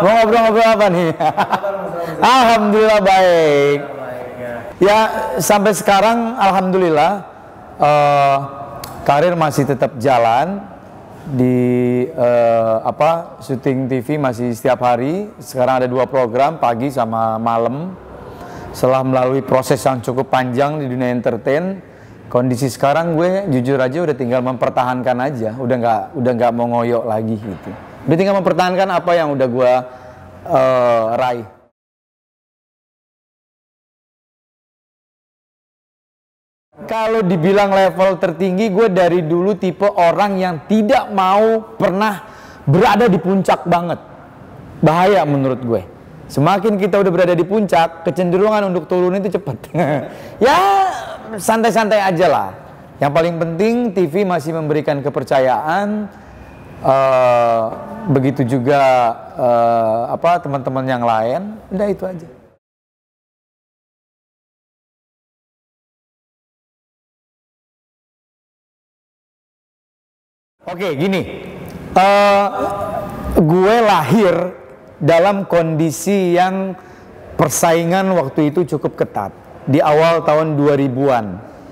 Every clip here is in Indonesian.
Mau ngobrol-ngobrol apa nih? Alhamdulillah baik. Ya sampai sekarang alhamdulillah karir masih tetap jalan di syuting TV masih setiap hari. Sekarang ada 2 program pagi sama malam. Setelah melalui proses yang cukup panjang di dunia entertain, kondisi sekarang gue jujur aja udah tinggal mempertahankan aja, udah nggak mau ngoyok lagi gitu. Udah tinggal mempertahankan apa yang udah gue raih. Kalau dibilang level tertinggi, gue dari dulu tipe orang yang tidak mau pernah berada di puncak banget. Bahaya menurut gue. Semakin kita udah berada di puncak, kecenderungan untuk turun itu cepat. Ya santai-santai aja lah. Yang paling penting TV masih memberikan kepercayaan. Begitu juga teman-teman yang lain. Udah itu aja. Oke, gini, gue lahir dalam kondisi yang persaingan waktu itu cukup ketat di awal tahun 2000-an,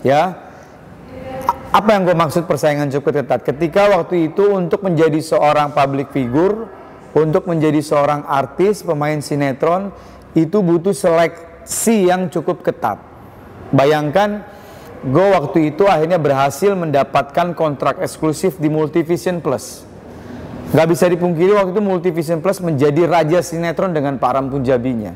ya. Apa yang gue maksud persaingan cukup ketat? Ketika waktu itu untuk menjadi seorang public figure, untuk menjadi seorang artis, pemain sinetron, itu butuh seleksi yang cukup ketat. Bayangkan, gue waktu itu akhirnya berhasil mendapatkan kontrak eksklusif di Multivision Plus. Gak bisa dipungkiri waktu itu Multivision Plus menjadi raja sinetron dengan Pak Ram Punjabinya.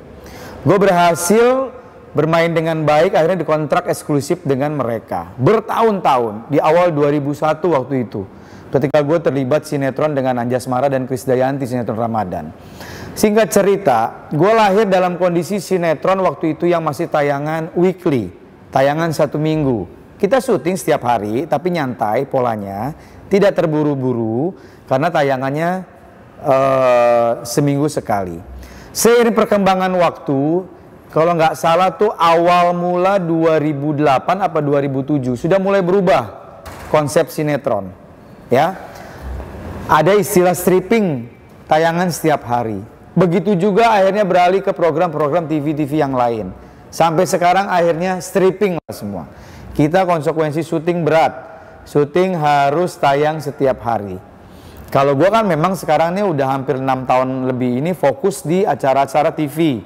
Gue berhasil bermain dengan baik, akhirnya dikontrak eksklusif dengan mereka. Bertahun-tahun, di awal 2001 waktu itu. Ketika gue terlibat sinetron dengan Anjasmara dan Krisdayanti, sinetron Ramadan. Singkat cerita, gue lahir dalam kondisi sinetron waktu itu yang masih tayangan weekly. Tayangan 1 minggu. Kita syuting setiap hari, tapi nyantai polanya. Tidak terburu-buru, karena tayangannya seminggu sekali. Seiring perkembangan waktu, kalau nggak salah tuh awal mula 2008 apa 2007, sudah mulai berubah konsep sinetron. Ya, ada istilah stripping, tayangan setiap hari. Begitu juga akhirnya beralih ke program-program TV-TV yang lain. Sampai sekarang akhirnya stripping lah semua. Kita konsekuensi syuting berat. Syuting harus tayang setiap hari. Kalau gue kan memang sekarang ini udah hampir 6 tahun lebih ini fokus di acara-acara TV.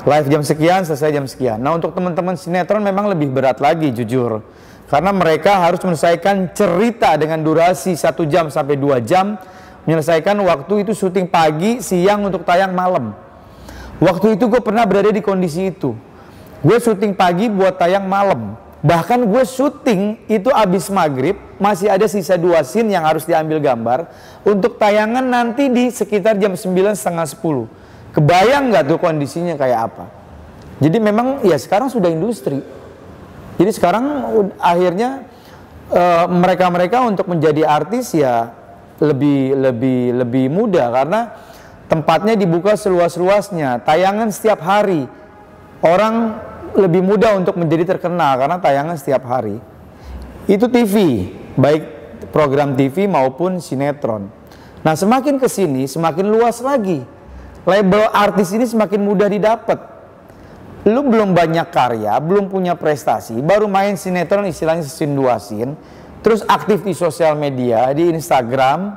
Live jam sekian, selesai jam sekian. Nah untuk teman-teman sinetron memang lebih berat lagi jujur. Karena mereka harus menyelesaikan cerita dengan durasi 1 jam sampai 2 jam. Menyelesaikan waktu itu syuting pagi, siang untuk tayang malam. Waktu itu gue pernah berada di kondisi itu. Gue syuting pagi buat tayang malam. Bahkan gue syuting itu abis maghrib, masih ada sisa 2 scene yang harus diambil gambar. Untuk tayangan nanti di sekitar jam 9, setengah 10. Kebayang gak tuh kondisinya kayak apa? Jadi memang ya sekarang sudah industri. Jadi sekarang akhirnya mereka-mereka untuk menjadi artis ya lebih mudah. Karena tempatnya dibuka seluas-luasnya, tayangan setiap hari. Orang lebih mudah untuk menjadi terkenal karena tayangan setiap hari. Itu TV, baik program TV maupun sinetron. Nah semakin kesini semakin luas lagi. Label artis ini semakin mudah didapat. Lu belum banyak karya, belum punya prestasi, baru main sinetron istilahnya scene 2 scene, terus aktif di sosial media, di Instagram,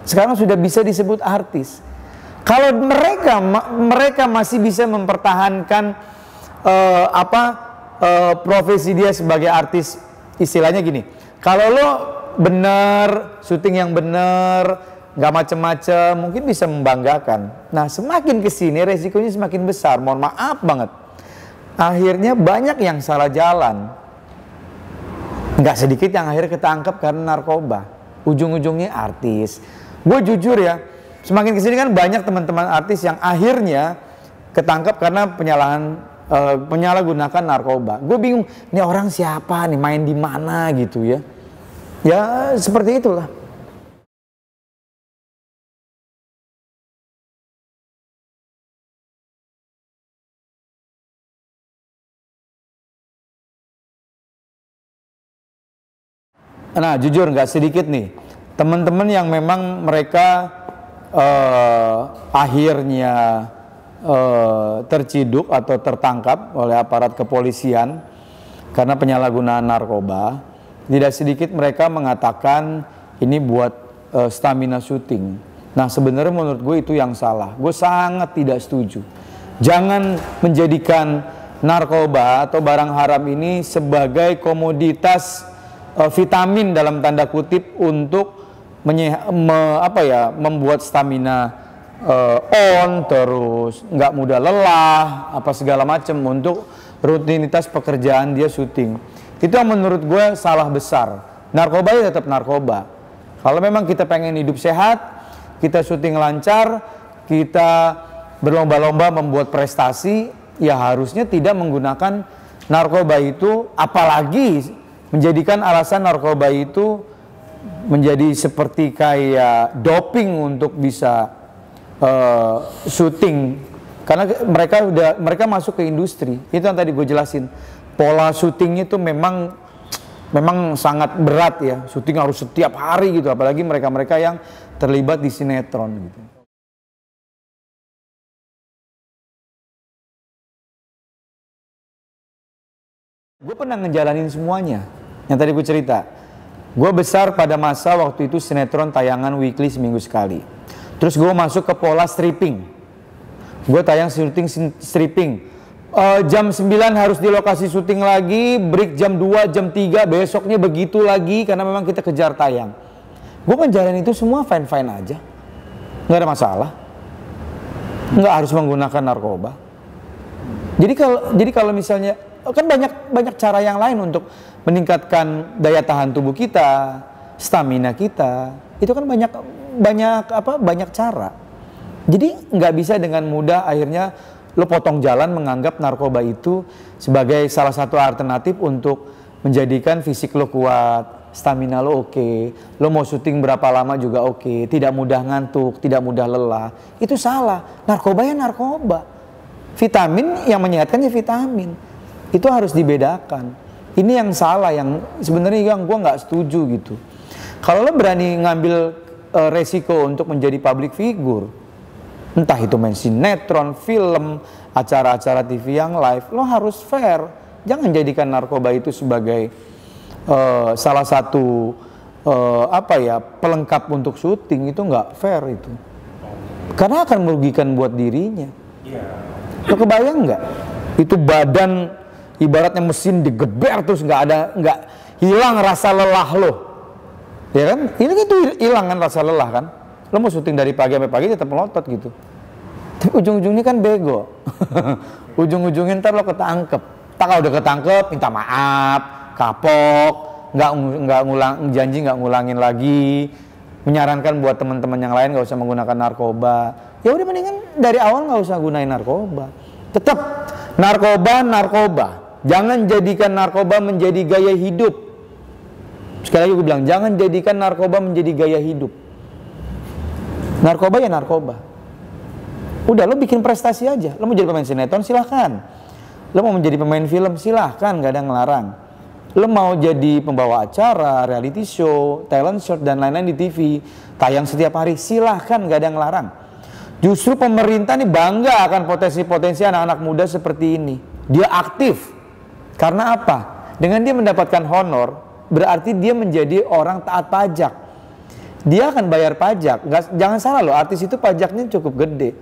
sekarang sudah bisa disebut artis. Kalau mereka masih bisa mempertahankan profesi dia sebagai artis, istilahnya gini, kalau lo bener, syuting yang bener, nggak macem-macem, mungkin bisa membanggakan. Nah semakin kesini resikonya semakin besar, mohon maaf banget. Akhirnya banyak yang salah jalan. Nggak sedikit yang akhirnya ketangkep karena narkoba. Ujung-ujungnya artis. Gue jujur ya, semakin kesini kan banyak teman-teman artis yang akhirnya ketangkep karena penyalahan penyalahgunakan narkoba. Gue bingung, ini orang siapa nih, main di mana gitu ya. Ya seperti itulah. Nah jujur nggak sedikit nih teman-teman yang memang mereka akhirnya terciduk atau tertangkap oleh aparat kepolisian karena penyalahgunaan narkoba. Tidak sedikit mereka mengatakan ini buat stamina syuting. Nah sebenarnya menurut gue itu yang salah. Gue sangat tidak setuju. Jangan menjadikan narkoba atau barang haram ini sebagai komoditas vitamin dalam tanda kutip untuk membuat stamina terus nggak mudah lelah apa segala macam untuk rutinitas pekerjaan dia syuting. Itu yang menurut gue salah besar. Narkoba ya tetap narkoba. Kalau memang kita pengen hidup sehat, kita syuting lancar, kita berlomba-lomba membuat prestasi, ya harusnya tidak menggunakan narkoba itu, apalagi menjadikan alasan narkoba itu menjadi seperti kayak doping untuk bisa syuting. Karena mereka masuk ke industri. Itu yang tadi gue jelasin. Pola syutingnya itu memang sangat berat ya. Syuting harus setiap hari gitu, apalagi mereka-mereka yang terlibat di sinetron gitu. Gue pernah ngejalanin semuanya. Yang tadi gue cerita, gue besar pada masa waktu itu sinetron tayangan weekly seminggu sekali. Terus gue masuk ke pola stripping. Gue tayang syuting stripping. Jam 9 harus di lokasi syuting lagi, break jam 2, jam 3, besoknya begitu lagi karena memang kita kejar tayang. Gue ngejalanin itu semua fine-fine aja. Nggak ada masalah. Nggak harus menggunakan narkoba. Jadi kalau misalnya kan banyak cara yang lain untuk meningkatkan daya tahan tubuh kita, stamina kita. Itu kan banyak cara. Jadi nggak bisa dengan mudah akhirnya lo potong jalan menganggap narkoba itu sebagai salah satu alternatif untuk menjadikan fisik lo kuat, stamina lo oke, lo mau syuting berapa lama juga oke, tidak mudah ngantuk, tidak mudah lelah. Itu salah. Narkoba ya narkoba. Vitamin yang menyehatkan ya vitamin. Itu harus dibedakan. Ini yang salah, yang sebenarnya yang gue nggak setuju gitu. Kalau lo berani ngambil resiko untuk menjadi public figure, entah itu main sinetron, film, acara-acara TV yang live, lo harus fair. Jangan jadikan narkoba itu sebagai salah satu pelengkap untuk syuting. Itu nggak fair itu. Karena akan merugikan buat dirinya. Lo kebayang nggak? Itu badan ibaratnya mesin digeber terus nggak hilang rasa lelah lo, ya kan? Ini itu hilang kan rasa lelah kan? Lo mau syuting dari pagi sampai pagi tetap melotot gitu. Tapi ujung-ujungnya kan bego. Ujung-ujungnya ntar lo ketangkep. Tak kalau udah ketangkep minta maaf, kapok, janji nggak ngulangin lagi. Menyarankan buat teman-teman yang lain nggak usah menggunakan narkoba. Ya udah mendingan dari awal nggak usah gunain narkoba. Tetap narkoba. Jangan jadikan narkoba menjadi gaya hidup. Sekali lagi gue bilang, jangan jadikan narkoba menjadi gaya hidup. Narkoba ya narkoba. Udah, lo bikin prestasi aja. Lo mau jadi pemain sinetron, silahkan. Lo mau menjadi pemain film, silahkan, gak ada yang ngelarang. Lo mau jadi pembawa acara, reality show, talent show, dan lain-lain di TV, tayang setiap hari, silahkan, gak ada yang ngelarang. Justru pemerintah nih bangga akan potensi-potensi anak-anak muda seperti ini. Dia aktif. Karena apa? Dengan dia mendapatkan honor, berarti dia menjadi orang taat pajak. Dia akan bayar pajak. Jangan salah loh, artis itu pajaknya cukup gede.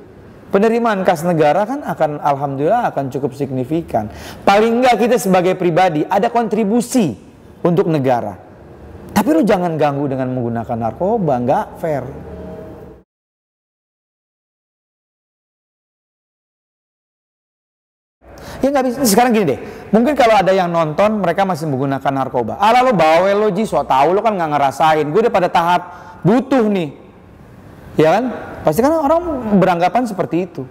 Penerimaan kas negara kan alhamdulillah akan cukup signifikan. Paling enggak kita sebagai pribadi ada kontribusi untuk negara. Tapi lo jangan ganggu dengan menggunakan narkoba, nggak fair. Ya nggak bisa. Sekarang gini deh, mungkin kalau ada yang nonton mereka masih menggunakan narkoba. Alah lo bawel lo Ji, so tau lo kan nggak ngerasain. Gue udah pada tahap butuh nih, ya kan? Pasti kan orang beranggapan seperti itu.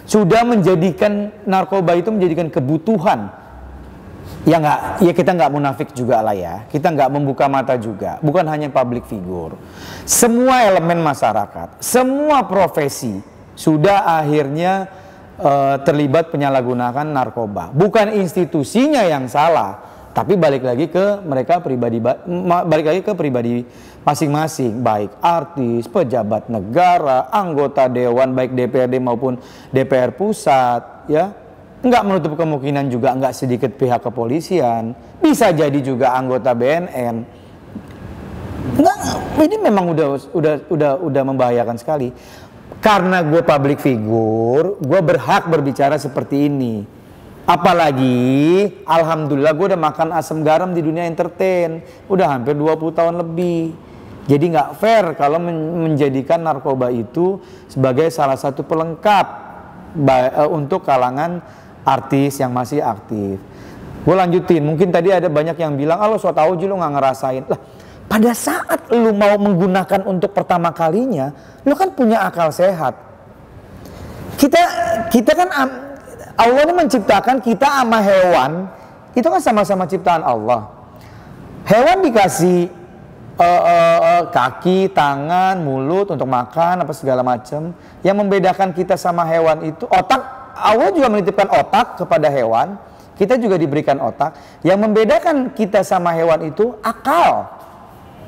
sudah menjadikan narkoba itu menjadikan kebutuhan. Ya kita nggak munafik juga lah ya. Kita nggak membuka mata juga. Bukan hanya public figure. Semua elemen masyarakat, semua profesi sudah akhirnya terlibat penyalahgunaan narkoba. Bukan institusinya yang salah, tapi balik lagi ke mereka pribadi, balik lagi ke pribadi masing-masing, baik artis, pejabat negara, anggota dewan, baik DPRD maupun DPR pusat, ya. Nggak menutup kemungkinan juga nggak sedikit pihak kepolisian, bisa jadi juga anggota BNN. Nggak, ini memang udah membahayakan sekali. Karena gue public figure, gue berhak berbicara seperti ini. Apalagi, alhamdulillah gue udah makan asam garam di dunia entertain, udah hampir 20 tahun lebih. Jadi nggak fair kalau menjadikan narkoba itu sebagai salah satu pelengkap untuk kalangan artis yang masih aktif. Gue lanjutin, mungkin tadi ada banyak yang bilang, ah lo so tau aja lo nggak ngerasain. Lah, pada saat lo mau menggunakan untuk pertama kalinya, lo kan punya akal sehat. Kita kan Allah ini menciptakan kita sama hewan, itu kan sama-sama ciptaan Allah. Hewan dikasih kaki, tangan, mulut untuk makan apa segala macam. Yang membedakan kita sama hewan itu otak. Allah juga menitipkan otak kepada hewan, kita juga diberikan otak. Yang membedakan kita sama hewan itu akal.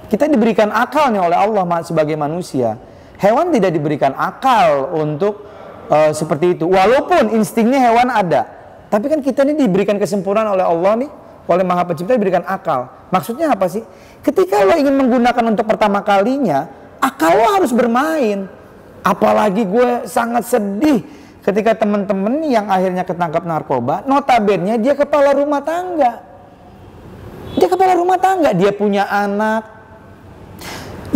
Kita diberikan akalnya oleh Allah sebagai manusia. Hewan tidak diberikan akal untuk seperti itu. Walaupun instingnya hewan ada, tapi kan kita ini diberikan kesempurnaan oleh Allah nih, oleh Maha Pencipta diberikan akal. Maksudnya apa sih? Ketika lo ingin menggunakan untuk pertama kalinya, akal lo harus bermain. Apalagi gue sangat sedih ketika teman-teman yang akhirnya ketangkap narkoba, notabene dia kepala rumah tangga. Dia kepala rumah tangga, dia punya anak,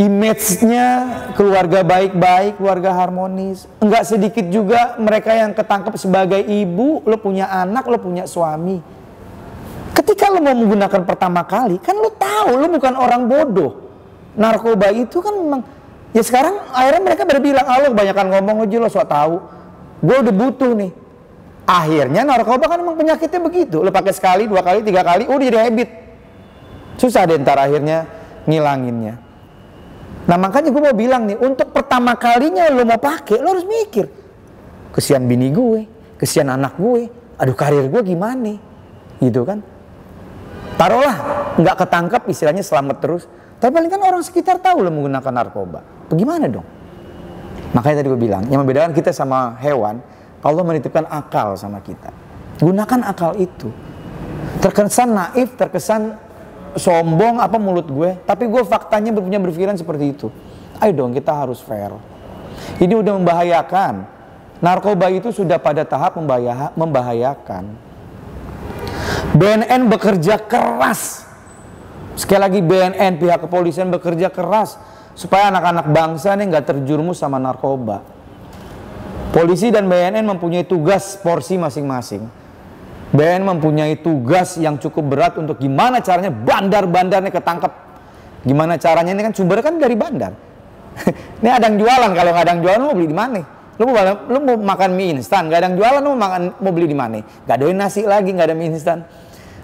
image-nya keluarga baik-baik, keluarga harmonis. Enggak sedikit juga mereka yang ketangkap sebagai ibu, lo punya anak, lo punya suami. Ketika lo mau menggunakan pertama kali, kan lo tahu lo bukan orang bodoh. Narkoba itu kan memang, ya sekarang akhirnya mereka berbilang, ah lo kebanyakan ngomong aja lo sok tahu. Gue udah butuh nih. Akhirnya narkoba kan emang penyakitnya begitu. Lo pakai sekali, 2 kali, 3 kali, udah jadi habit. Susah deh ntar akhirnya ngilanginnya. Nah makanya gue mau bilang nih, untuk pertama kalinya lo mau pakai, lo harus mikir. Kesian bini gue, kesian anak gue, aduh karir gue gimana? Gitu kan. Taruhlah nggak ketangkap, istilahnya selamat terus. Tapi paling kan orang sekitar tahu lo menggunakan narkoba. Bagaimana dong? Makanya tadi gue bilang, yang membedakan kita sama hewan, Allah menitipkan akal sama kita. Gunakan akal itu. Terkesan naif, terkesan sombong apa mulut gue, tapi gue faktanya punya berpikiran seperti itu. Ayo dong, kita harus fair. Ini udah membahayakan. Narkoba itu sudah pada tahap membahayakan. BNN bekerja keras. Sekali lagi BNN, pihak kepolisian bekerja keras supaya anak-anak bangsa ini nggak terjerumus sama narkoba. Polisi dan BNN mempunyai tugas porsi masing-masing. BNN mempunyai tugas yang cukup berat untuk gimana caranya bandar-bandarnya ketangkep. Gimana caranya, ini kan sumbernya kan dari bandar. Ini ada yang jualan, kalau nggak ada yang jualan lo mau beli di mana? Lo mau makan mie instan, nggak ada yang jualan lo mau beli di mana? Nggak ada nasi lagi, nggak ada mie instan.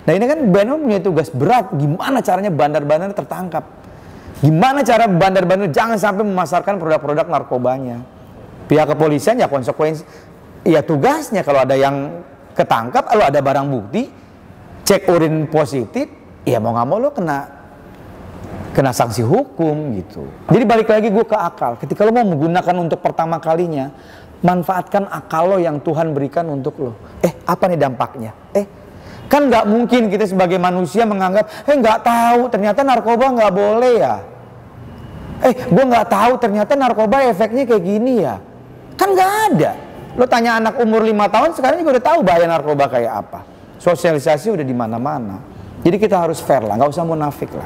Nah ini kan BNN mempunyai tugas berat, gimana caranya bandar-bandar tertangkap. Gimana cara bandar-bandar jangan sampai memasarkan produk-produk narkobanya. Pihak kepolisian ya konsekuensi, ya tugasnya kalau ada yang ketangkap, kalau ada barang bukti, cek urin positif, ya mau nggak mau lo kena sanksi hukum gitu. Jadi balik lagi gue ke akal. Ketika lo mau menggunakan untuk pertama kalinya, manfaatkan akal lo yang Tuhan berikan untuk lo. Apa nih dampaknya? Kan nggak mungkin kita sebagai manusia menganggap, nggak tahu ternyata narkoba nggak boleh ya. Gue nggak tahu ternyata narkoba efeknya kayak gini ya. Kan nggak ada. Lo tanya anak umur 5 tahun sekarang juga udah tahu bahaya narkoba kayak apa. Sosialisasi udah di mana-mana. Jadi kita harus fair lah, nggak usah munafik lah.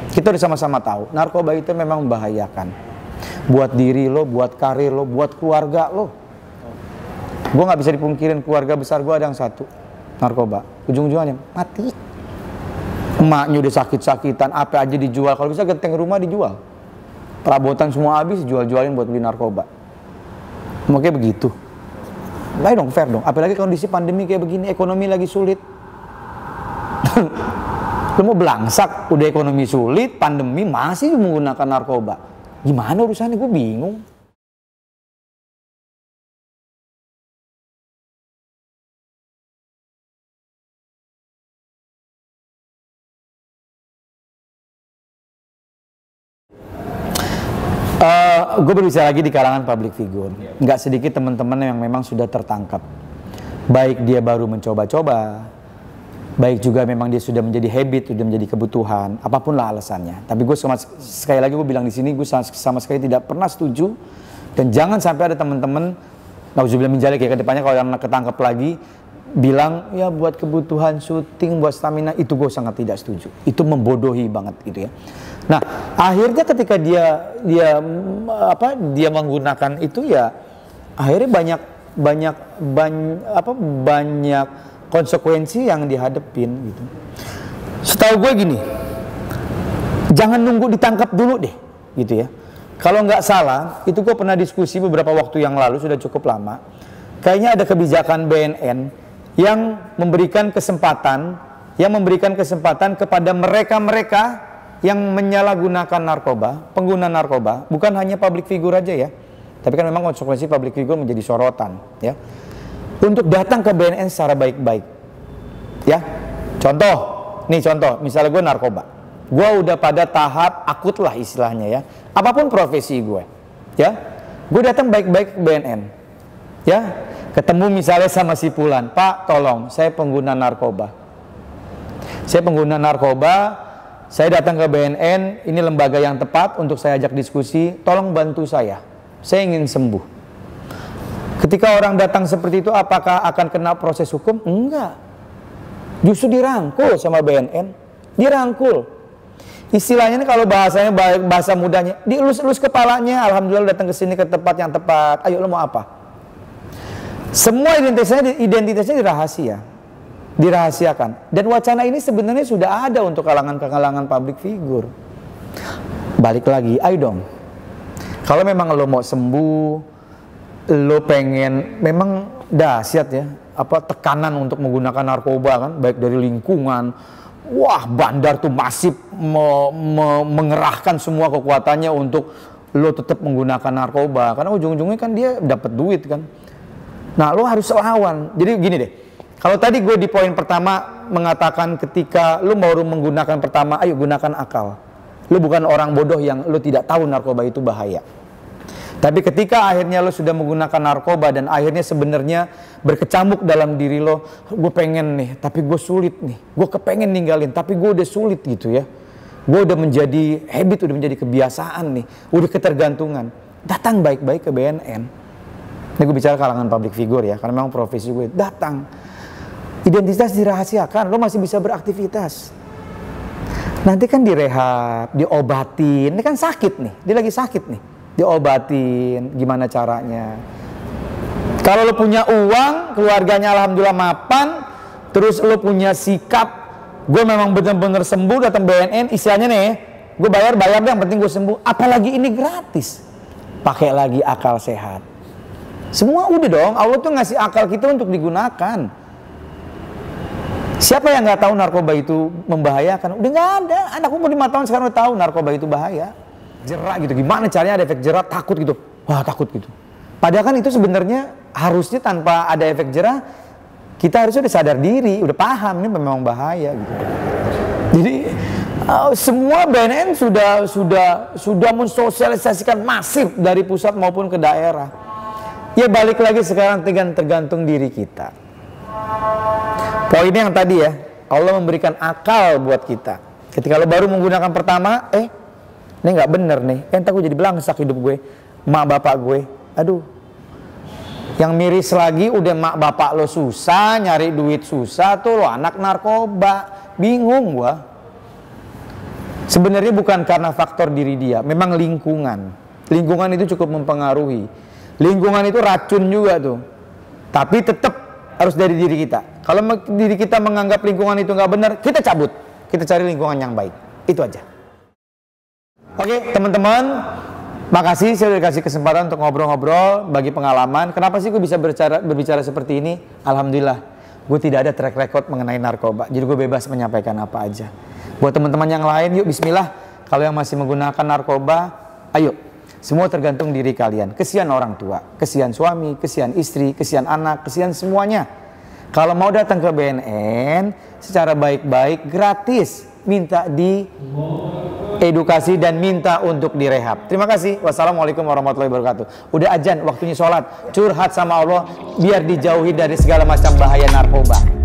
Kita udah sama-sama tahu, narkoba itu memang membahayakan. Buat diri lo, buat karir lo, buat keluarga lo. Gue nggak bisa dipungkirin, keluarga besar gue ada yang satu, narkoba. Ujung-ujungnya mati. Emaknya udah sakit-sakitan, apa aja dijual. Kalau bisa genteng rumah dijual. Perabotan semua habis, jual-jualin buat beli narkoba. Makanya begitu. Ayo dong, fair dong. Apalagi kondisi pandemi kayak begini, ekonomi lagi sulit. Lu mau belangsak, udah ekonomi sulit, pandemi masih menggunakan narkoba. Gimana urusannya? Gue bingung. Gue berbicara lagi di kalangan public figure. Nggak sedikit teman-teman yang memang sudah tertangkap. Baik dia baru mencoba-coba, baik juga memang dia sudah menjadi habit, sudah menjadi kebutuhan, apapun lah alasannya. Tapi gue sekali lagi gue bilang di sini, gue sama sekali tidak pernah setuju. Dan jangan sampai ada teman-teman, nauzubillah min dzalik ya, ke depannya kalau yang ketangkep lagi, bilang ya buat kebutuhan syuting, buat stamina, itu gue sangat tidak setuju. Itu membodohi banget gitu ya. Nah, akhirnya ketika dia menggunakan itu ya, akhirnya banyak konsekuensi yang dihadepin gitu. Setahu gue gini, jangan nunggu ditangkap dulu deh, gitu ya. Kalau nggak salah, itu gue pernah diskusi beberapa waktu yang lalu, sudah cukup lama. Kayaknya ada kebijakan BNN yang memberikan kesempatan kepada mereka-mereka yang menyalahgunakan narkoba, pengguna narkoba, bukan hanya public figure aja ya, tapi kan memang konsekuensi public figure menjadi sorotan ya, untuk datang ke BNN secara baik-baik ya. Contoh, misalnya gue narkoba, gue udah pada tahap akut lah istilahnya ya, apapun profesi gue ya, gue datang baik-baik ke BNN ya, ketemu misalnya sama si Fulan, Pak tolong saya pengguna narkoba, saya datang ke BNN, ini lembaga yang tepat untuk saya ajak diskusi, tolong bantu saya ingin sembuh. Ketika orang datang seperti itu, apakah akan kena proses hukum? Enggak. Justru dirangkul sama BNN, dirangkul. Istilahnya ini kalau bahasanya, bahasa mudahnya, dielus-elus kepalanya, alhamdulillah datang ke sini ke tempat yang tepat, ayo lo mau apa? Semua identitasnya dirahasiakan. Dan wacana ini sebenarnya sudah ada untuk kalangan public figure. Balik lagi, ayo dong. Kalau memang lo mau sembuh, lo pengen, memang dahsyat ya, tekanan untuk menggunakan narkoba kan, baik dari lingkungan, wah bandar tuh masif mengerahkan semua kekuatannya untuk lo tetap menggunakan narkoba, karena ujung-ujungnya kan dia dapat duit kan. Nah lo harus lawan. Jadi gini deh, kalau tadi gue di poin pertama mengatakan ketika lu baru menggunakan pertama, ayo gunakan akal. Lu bukan orang bodoh yang lu tidak tahu narkoba itu bahaya. Tapi ketika akhirnya lu sudah menggunakan narkoba dan akhirnya sebenarnya berkecamuk dalam diri lo, gue pengen nih, tapi gue sulit nih. Gue kepengen ninggalin, tapi gue udah sulit gitu ya. Gue udah menjadi habit, udah menjadi kebiasaan nih, udah ketergantungan. Datang baik-baik ke BNN. Ini gue bicara kalangan public figure ya, karena memang profesi gue. Datang. Identitas dirahasiakan, lo masih bisa beraktivitas. Nanti kan direhab, diobatin. Ini kan sakit nih, dia lagi sakit nih. Diobatin, gimana caranya. Kalau lo punya uang, keluarganya alhamdulillah mapan, terus lo punya sikap, gue memang benar-benar sembuh, datang BNN, istilahnya nih, gue bayar deh, yang penting gue sembuh. Apalagi ini gratis. Pakai lagi akal sehat. Semua udah dong, Allah tuh ngasih akal kita untuk digunakan. Siapa yang nggak tahu narkoba itu membahayakan? Udah nggak ada. Anak umur 5 tahun sekarang udah tahu narkoba itu bahaya. Jerak gitu. Gimana caranya ada efek jerak? Takut gitu. Wah takut gitu. Padahal kan itu sebenarnya harusnya tanpa ada efek jerak, kita harusnya udah sadar diri, udah paham ini memang bahaya gitu. Jadi semua BNN sudah mensosialisasikan masif dari pusat maupun ke daerah. Ya balik lagi sekarang tergantung diri kita. Poinnya yang tadi ya, Allah memberikan akal buat kita. Ketika lo baru menggunakan pertama, ini nggak bener nih, entar gue jadi belangsak hidup gue, mak bapak gue, aduh. Yang miris lagi udah mak bapak lo susah, nyari duit susah, tuh lo anak narkoba, bingung gue. Sebenarnya bukan karena faktor diri dia, memang lingkungan. Lingkungan itu cukup mempengaruhi. Lingkungan itu racun juga tuh, tapi tetap harus dari diri kita. Kalau diri kita menganggap lingkungan itu nggak benar, kita cabut. Kita cari lingkungan yang baik. Itu aja. Oke, teman-teman. Makasih, saya udah kasih kesempatan untuk ngobrol-ngobrol, bagi pengalaman. Kenapa sih gue bisa berbicara seperti ini? Alhamdulillah, gue tidak ada track record mengenai narkoba. Jadi gue bebas menyampaikan apa aja. Buat teman-teman yang lain, yuk bismillah. Kalau yang masih menggunakan narkoba, ayo. Semua tergantung diri kalian. Kesian orang tua, kesian suami, kesian istri, kesian anak, kesian semuanya. Kalau mau datang ke BNN, secara baik-baik, gratis. Minta di edukasi dan minta untuk direhab. Terima kasih. Wassalamualaikum warahmatullahi wabarakatuh. Udah azan, waktunya sholat. Curhat sama Allah biar dijauhi dari segala macam bahaya narkoba.